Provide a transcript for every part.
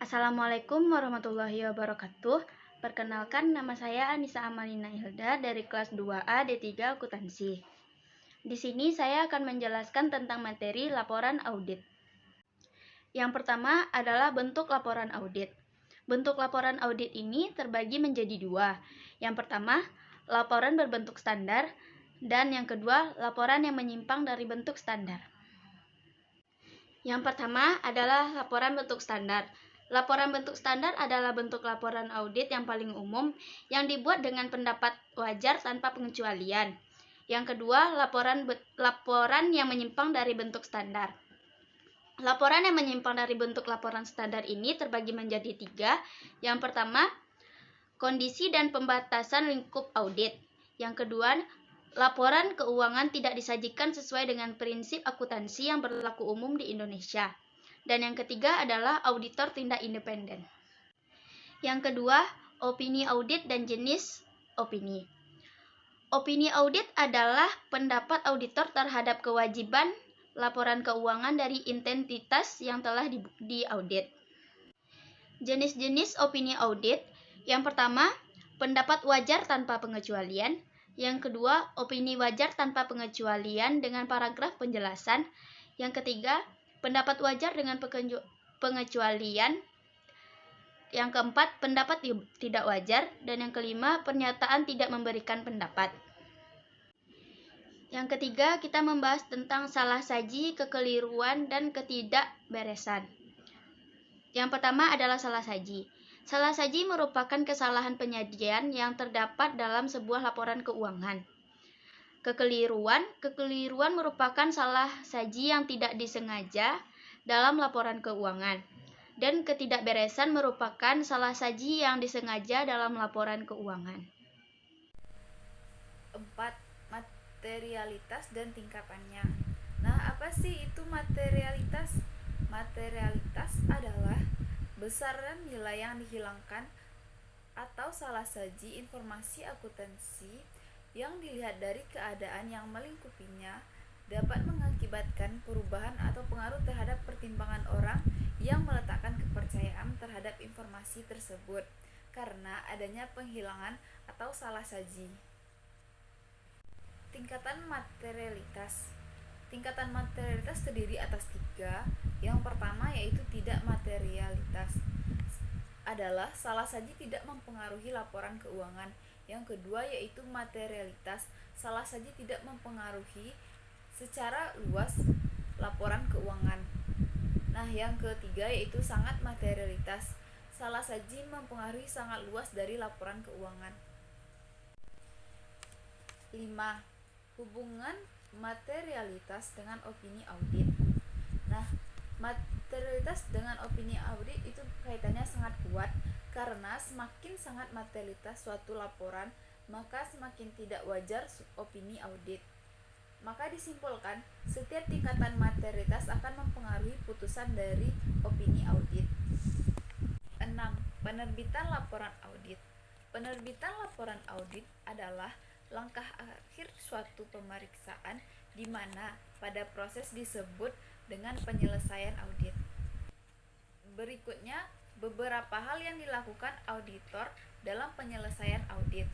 Assalamualaikum warahmatullahi wabarakatuh. Perkenalkan, nama saya Anissa Amalina Hilda dari kelas 2A D3 Akuntansi. Di sini saya akan menjelaskan tentang materi laporan audit. Yang pertama adalah bentuk laporan audit. Bentuk laporan audit ini terbagi menjadi dua. Yang pertama, laporan berbentuk standar, dan yang kedua, laporan yang menyimpang dari bentuk standar. Yang pertama adalah laporan bentuk standar. Laporan bentuk standar adalah bentuk laporan audit yang paling umum yang dibuat dengan pendapat wajar tanpa pengecualian. Yang kedua, laporan yang menyimpang dari bentuk standar. Laporan yang menyimpang dari bentuk laporan standar ini terbagi menjadi tiga. Yang pertama, kondisi dan pembatasan lingkup audit. Yang kedua, laporan keuangan tidak disajikan sesuai dengan prinsip akuntansi yang berlaku umum di Indonesia. Dan yang ketiga adalah auditor tindak independen. Yang kedua, opini audit dan jenis opini. Opini audit adalah pendapat auditor terhadap kewajiban laporan keuangan dari entitas yang telah diaudit. Jenis-jenis opini audit. Yang pertama, pendapat wajar tanpa pengecualian. Yang kedua, opini wajar tanpa pengecualian dengan paragraf penjelasan. Yang ketiga, pendapat wajar dengan pengecualian. Yang keempat, pendapat tidak wajar. Dan yang kelima, pernyataan tidak memberikan pendapat. Yang ketiga, kita membahas tentang salah saji, kekeliruan, dan ketidakberesan. Yang pertama adalah salah saji. Salah saji merupakan kesalahan penyajian yang terdapat dalam sebuah laporan keuangan. Kekeliruan merupakan salah saji yang tidak disengaja dalam laporan keuangan. Dan ketidakberesan merupakan salah saji yang disengaja dalam laporan keuangan. 4. Materialitas dan tingkatannya. Nah, apa sih itu materialitas? Materialitas adalah besaran nilai yang dihilangkan atau salah saji informasi akuntansi yang dilihat dari keadaan yang melingkupinya dapat mengakibatkan perubahan atau pengaruh terhadap pertimbangan orang yang meletakkan kepercayaan terhadap informasi tersebut karena adanya penghilangan atau salah saji. Tingkatan materialitas. Tingkatan materialitas terdiri atas 3. Yang pertama yaitu tidak materialitas. Adalah salah saji tidak mempengaruhi laporan keuangan. Yang kedua yaitu materialitas. Salah saji tidak mempengaruhi secara luas laporan keuangan. Nah, yang ketiga yaitu sangat materialitas. Salah saji mempengaruhi sangat luas dari laporan keuangan. 5. Hubungan materialitas dengan opini audit. Nah, materialitas dengan opini audit itu kaitannya sangat kuat karena semakin sangat materialitas suatu laporan, maka semakin tidak wajar opini audit. Maka disimpulkan, setiap tingkatan materialitas akan mempengaruhi putusan dari opini audit. 6. Penerbitan laporan audit. Penerbitan laporan audit adalah langkah akhir suatu pemeriksaan di mana pada proses disebut dengan penyelesaian audit. Berikutnya, beberapa hal yang dilakukan auditor dalam penyelesaian audit.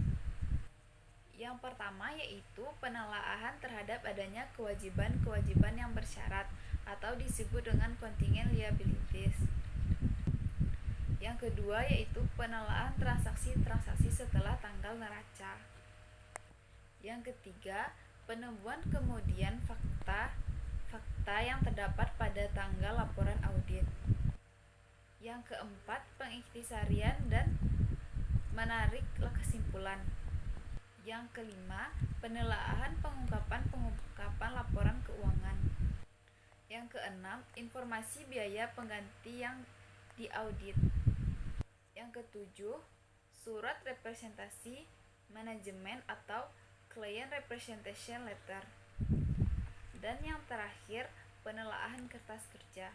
Yang pertama yaitu penelaahan terhadap adanya kewajiban-kewajiban yang bersyarat atau disebut dengan contingent liabilities. Yang kedua yaitu penelaahan transaksi-transaksi setelah tanggal neraca. Yang ketiga, penemuan kemudian fakta yang terdapat pada tanggal laporan audit. Yang keempat, pengikhtisarian dan menarik kesimpulan. Yang kelima, penelaahan pengungkapan laporan keuangan. Yang keenam, informasi biaya pengganti yang diaudit. Yang ketujuh, surat representasi manajemen atau client representation letter. Dan yang terakhir, penelaahan kertas kerja.